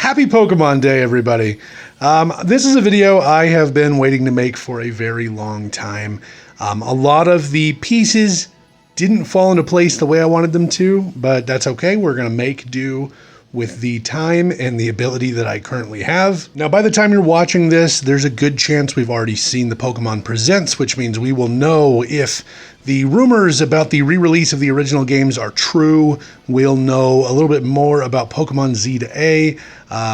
Happy Pokemon Day, everybody. This is a video I have been waiting to make for a very long time. A lot of the pieces didn't fall into place the way I wanted them to, but that's okay. We're going to make do with the time and the ability that I currently have. Now, by the time you're watching this, there's a good chance we've already seen the Pokemon Presents, which means we will know if the rumors about the re-release of the original games are true. We'll know a little bit more about Pokemon Z to A.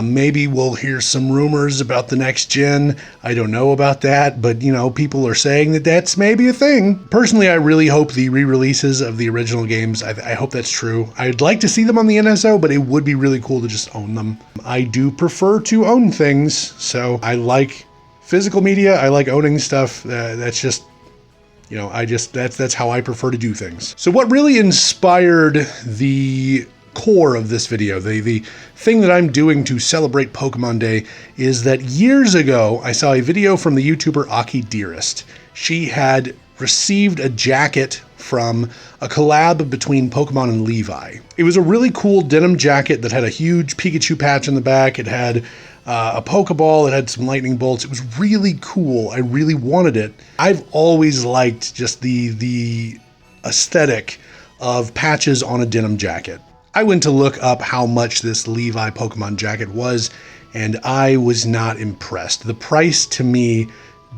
Maybe we'll hear some rumors about the next gen. I don't know about that, but you know, people are saying that that's maybe a thing. Personally, I really hope the re-releases of the original games, I hope that's true. I'd like to see them on the NSO, but it would be really cool to just own them. I do prefer to own things, so I like physical media. I like owning stuff. That's just, you know, that's how I prefer to do things. So what really inspired the core of this video, the thing that I'm doing to celebrate Pokemon Day, is that years ago I saw a video from the YouTuber Aki Dearest. She had received a jacket from a collab between Pokemon and Levi. It was a really cool denim jacket that had a huge Pikachu patch in the back. It had a Pokeball, it had some lightning bolts. It was really cool. I really wanted it. I've always liked just the aesthetic of patches on a denim jacket. I went to look up how much this Levi Pokemon jacket was, and I was not impressed. The price to me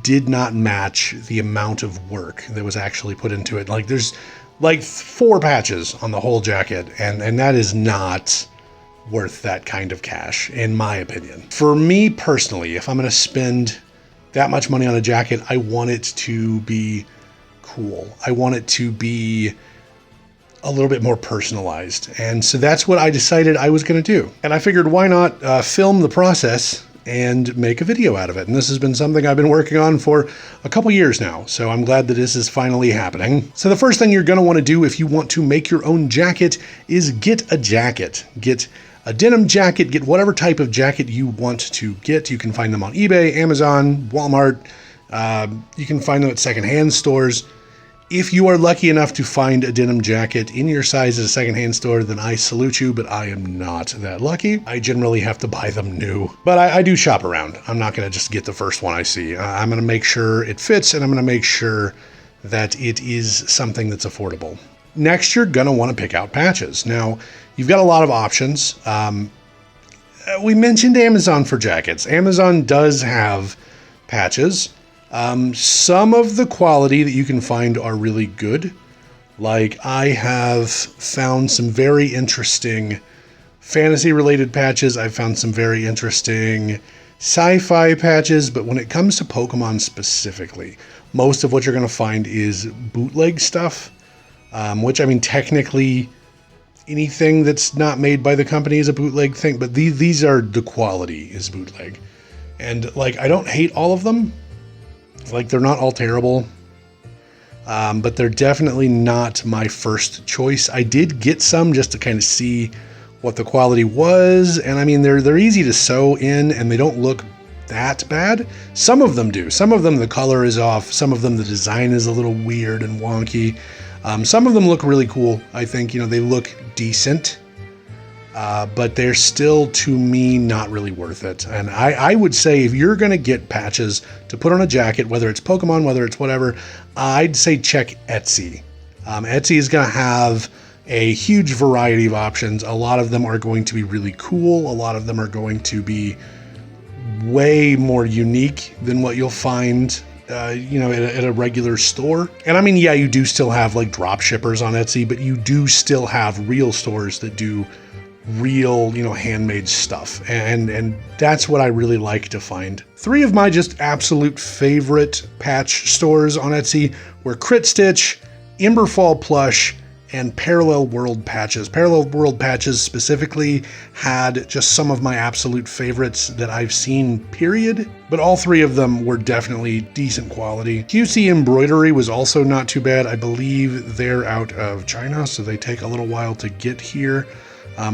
did not match the amount of work that was actually put into it. Like, there's like 4 patches on the whole jacket, and that is not worth that kind of cash, in my opinion. For me personally, if I'm going to spend that much money on a jacket, I want it to be cool. I want it to be a little bit more personalized. And so that's what I decided I was going to do. And I figured, why not film the process and make a video out of it. And this has been something I've been working on for a couple years now, so I'm glad that this is finally happening. So the first thing you're going to want to do if you want to make your own jacket is get a jacket. Get a denim jacket, get whatever type of jacket you want to get. You can find them on eBay, Amazon, Walmart. You can find them at secondhand stores. If you are lucky enough to find a denim jacket in your size at a secondhand store, then I salute you, but I am not that lucky. I generally have to buy them new. But I do shop around. I'm not going to just get the first one I see. I'm going to make sure it fits, and I'm going to make sure that it is something that's affordable. Next, you're going to want to pick out patches. Now, you've got a lot of options. We mentioned Amazon for jackets. Amazon does have patches. Some of the quality that you can find are really good. Like, I have found some very interesting fantasy related patches. I've found some very interesting sci-fi patches, but when it comes to Pokemon specifically, most of what you're going to find is bootleg stuff, which, I mean, technically anything that's not made by the company is a bootleg thing, but these are, the quality is bootleg. And like, I don't hate all of them. Like, they're not all terrible, but they're definitely not my first choice. I did get some just to kind of see what the quality was, and I mean, they're easy to sew in, and they don't look that bad. Some of them do. Some of them the color is off. Some of them the design is a little weird and wonky. Some of them look really cool. I think, you know, they look decent. But they're still, to me, not really worth it. And I would say if you're going to get patches to put on a jacket, whether it's Pokemon, whether it's whatever, I'd say check Etsy. Etsy is going to have a huge variety of options. A lot of them are going to be really cool. A lot of them are going to be way more unique than what you'll find you know, at a regular store. And I mean, yeah, you do still have like drop shippers on Etsy, but you do still have real stores that do real, you know, handmade stuff, and that's what I really like to find. 3 of my just absolute favorite patch stores on Etsy were Crit Stitch, Emberfall Plush, and Parallel World Patches. Parallel World Patches specifically had just some of my absolute favorites that I've seen, period, but all 3 of them were definitely decent quality. QC Embroidery was also not too bad. I believe they're out of China, so they take a little while to get here.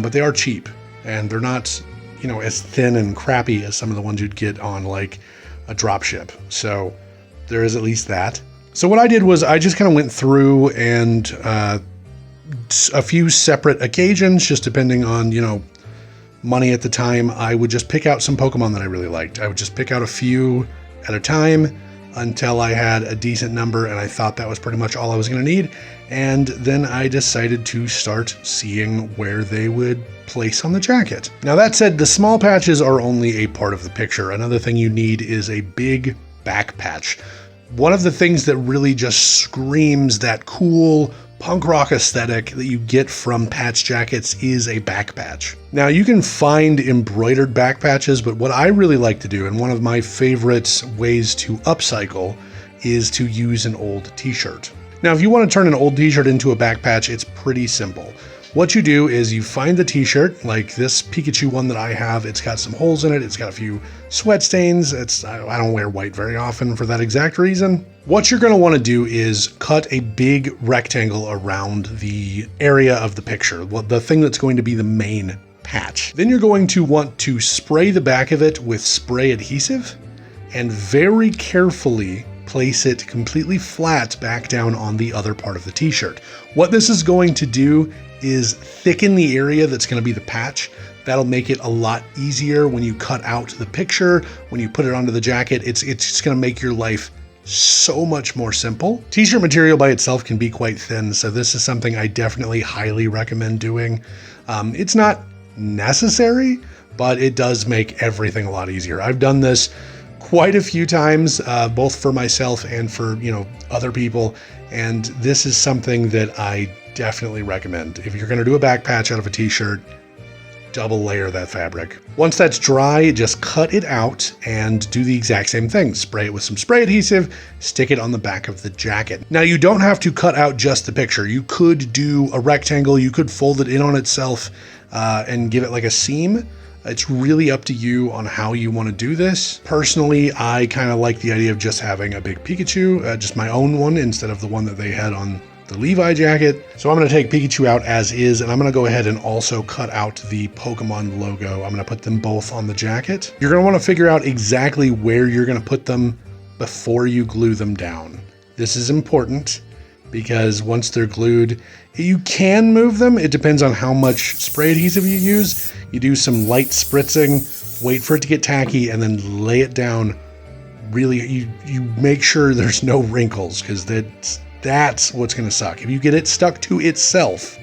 But they are cheap, and they're not, you know, as thin and crappy as some of the ones you'd get on like a drop ship. So there is at least that. So what I did was I just kind of went through and a few separate occasions, just depending on, you know, money at the time, I would just pick out some Pokemon that I really liked. I would just pick out a few at a time until I had a decent number, and I thought that was pretty much all I was going to need. And then I decided to start seeing where they would place on the jacket. Now that said, the small patches are only a part of the picture. Another thing you need is a big back patch. One of the things that really just screams that cool punk rock aesthetic that you get from patch jackets is a back patch. Now you can find embroidered back patches, but what I really like to do, and one of my favorite ways to upcycle, is to use an old t-shirt. Now if you want to turn an old t-shirt into a back patch, it's pretty simple. What you do is you find the t-shirt, like this Pikachu one that I have. It's got some holes in it. It's got a few sweat stains. I don't wear white very often for that exact reason. What you're going to want to do is cut a big rectangle around the area of the picture, the thing that's going to be the main patch. Then you're going to want to spray the back of it with spray adhesive and very carefully place it completely flat back down on the other part of the t-shirt. What this is going to do is thicken the area that's going to be the patch. That'll make it a lot easier when you cut out the picture, when you put it onto the jacket. It's just going to make your life so much more simple. T-shirt material by itself can be quite thin, so this is something I definitely highly recommend doing. It's not necessary, but it does make everything a lot easier. I've done this quite a few times, both for myself and for, other people. And this is something that I definitely recommend. If you're going to do a back patch out of a t-shirt, double layer that fabric. Once that's dry, just cut it out and do the exact same thing. Spray it with some spray adhesive, stick it on the back of the jacket. Now you don't have to cut out just the picture. You could do a rectangle, you could fold it in on itself and give it like a seam. It's really up to you on how you want to do this. Personally, I kind of like the idea of just having a big Pikachu, just my own one instead of the one that they had on the Levi jacket. So I'm going to take Pikachu out as is, and I'm going to go ahead and also cut out the Pokemon logo. I'm going to put them both on the jacket. You're going to want to figure out exactly where you're going to put them before you glue them down. This is important because once they're glued, you can move them. It depends on how much spray adhesive you use. You do some light spritzing, wait for it to get tacky, and then lay it down. Really, you make sure there's no wrinkles, because that's what's going to suck. If you get it stuck to itself,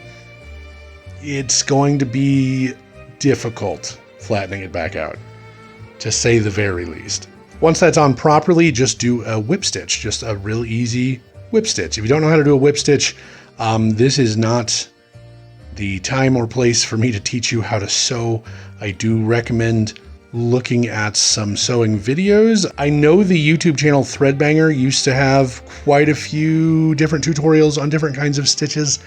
it's going to be difficult flattening it back out, to say the very least. Once that's on properly, just do a whip stitch, just a real easy whip stitch. If you don't know how to do a whip stitch, this is not the time or place for me to teach you how to sew. I do recommend looking at some sewing videos. I know the YouTube channel Threadbanger used to have quite a few different tutorials on different kinds of stitches,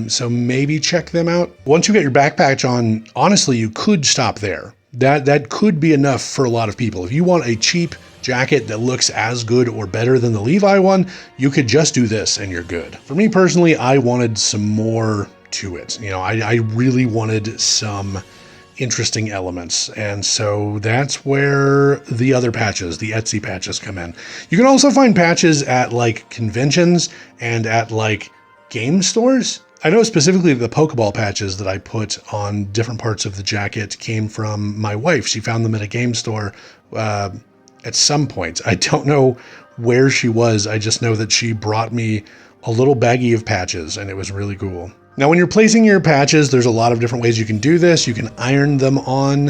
so maybe check them out. Once you get your back patch on, honestly, you could stop there. That could be enough for a lot of people. If you want a cheap jacket that looks as good or better than the Levi one, you could just do this and you're good. For me personally, I wanted some more to it. I really wanted some interesting elements, and so that's where the other patches, the Etsy patches, come in. You can also find patches at like conventions and at like game stores. I know specifically the Pokeball patches that I put on different parts of the jacket came from my wife. She found them at a game store at some point. I don't know where she was. I just know that she brought me a little baggie of patches, and it was really cool. Now, when you're placing your patches, there's a lot of different ways you can do this. You can iron them on.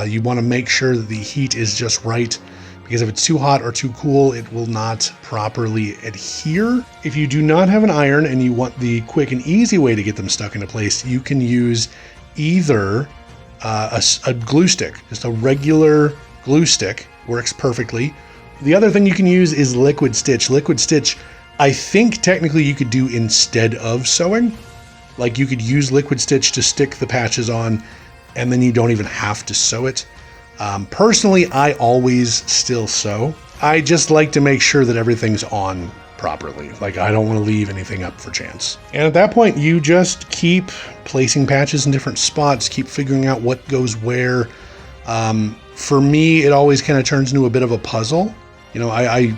You want to make sure that the heat is just right, because if it's too hot or too cool, it will not properly adhere. If you do not have an iron and you want the quick and easy way to get them stuck into place, you can use either a glue stick. Just a regular glue stick works perfectly. The other thing you can use is liquid stitch. Liquid stitch, I think technically you could do instead of sewing. Like you could use liquid stitch to stick the patches on, and then you don't even have to sew it. Personally, I always still sew. I just like to make sure that everything's on properly. Like I don't want to leave anything up for chance. And at that point, you just keep placing patches in different spots, keep figuring out what goes where. For me, it always kind of turns into a bit of a puzzle. I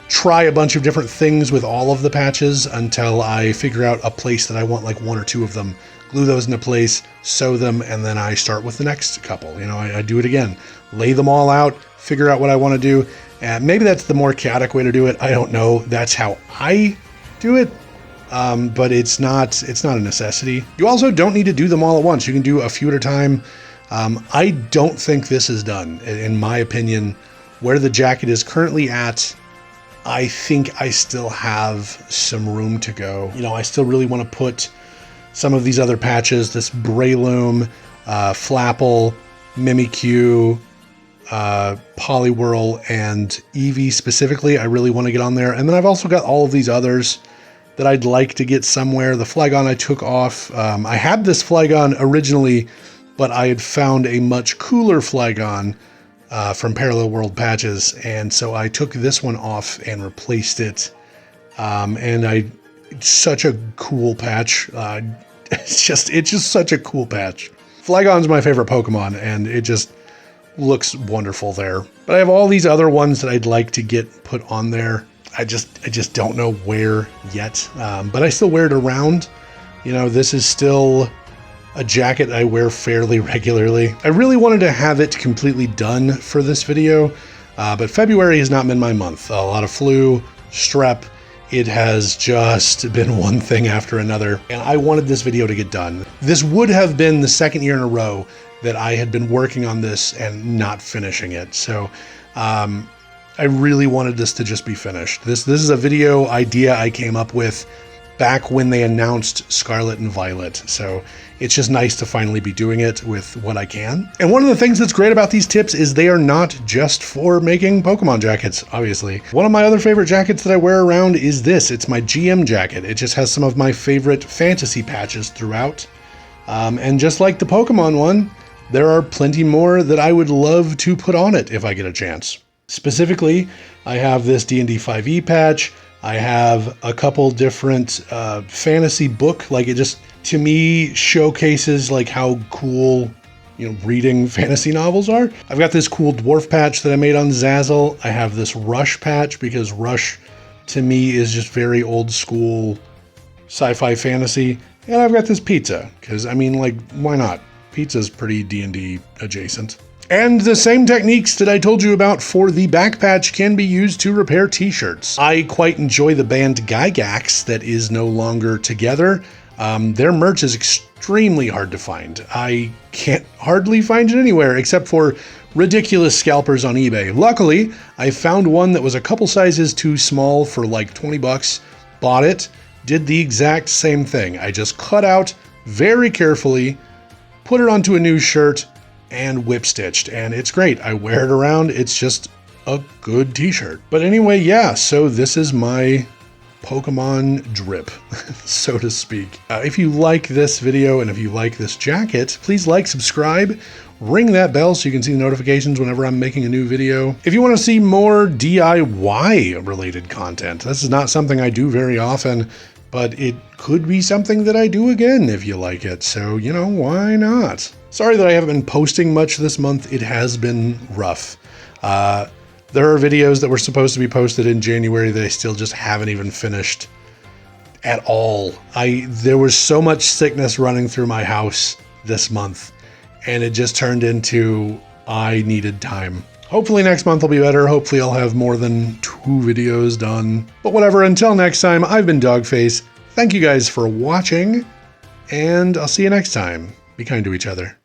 try a bunch of different things with all of the patches until I figure out a place that I want like one or two of them glue those into place, sew them, and then I start with the next couple. You know, I do it again, lay them all out, figure out what I want to do. And maybe that's the more chaotic way to do it. I don't know. That's how I do it. But it's not a necessity. You also don't need to do them all at once. You can do a few at a time. I don't think this is done, in my opinion. Where the jacket is currently at, I think I still have some room to go. You know, I still really want to put some of these other patches, this Breloom, Flapple, Mimikyu, Poliwhirl, and Eevee specifically. I really want to get on there. And then I've also got all of these others that I'd like to get somewhere. The Flygon I took off. I had this Flygon originally, but I had found a much cooler Flygon from Parallel World patches, and so I took this one off and replaced it. And it's such a cool patch. It's just such a cool patch. Flygon's my favorite Pokemon, and it just looks wonderful there. But I have all these other ones that I'd like to get put on there. I just don't know where yet. But I still wear it around. You know, this is still a jacket I wear fairly regularly. I really wanted to have it completely done for this video, but February has not been my month. A lot of flu, strep. It has just been one thing after another, and I wanted this video to get done. This would have been the second year in a row that I had been working on this and not finishing it. So I really wanted this to just be finished. This is a video idea I came up with back when they announced Scarlet and Violet. So it's just nice to finally be doing it with what I can. And one of the things that's great about these tips is they are not just for making Pokemon jackets, obviously. One of my other favorite jackets that I wear around is this. It's my GM jacket. It just has some of my favorite fantasy patches throughout. And just like the Pokemon one, there are plenty more that I would love to put on it if I get a chance. Specifically, I have this D&D 5e patch. I have a couple different fantasy book. Like, it just, to me, showcases like how cool, you know, reading fantasy novels are. I've got this cool dwarf patch that I made on Zazzle. I have this Rush patch because Rush, to me, is just very old school sci-fi fantasy. And I've got this pizza because, I mean, like, why not? Pizza's pretty D&D adjacent. And the same techniques that I told you about for the back patch can be used to repair t-shirts. I quite enjoy the band Gygax that is no longer together. Their merch is extremely hard to find. I can't hardly find it anywhere except for ridiculous scalpers on eBay. Luckily, I found one that was a couple sizes too small for like 20 bucks, bought it, did the exact same thing. I just cut out very carefully, put it onto a new shirt, and whip stitched, and it's great. I wear it around. It's just a good t-shirt. But anyway, yeah, so this is my Pokemon drip, so to speak. If you like this video and if you like this jacket, please like, subscribe, ring that bell so you can see the notifications whenever I'm making a new video. If you want to see more DIY related content, this is not something I do very often, but it could be something that I do again if you like it. So, you know, why not? Sorry that I haven't been posting much this month. It has been rough. There are videos that were supposed to be posted in January that I still just haven't even finished at all. There was so much sickness running through my house this month, and it just turned into I needed time. Hopefully next month will be better. Hopefully I'll have more than 2 videos done. But whatever, until next time, I've been Dogface. Thank you guys for watching, and I'll see you next time. Be kind to each other.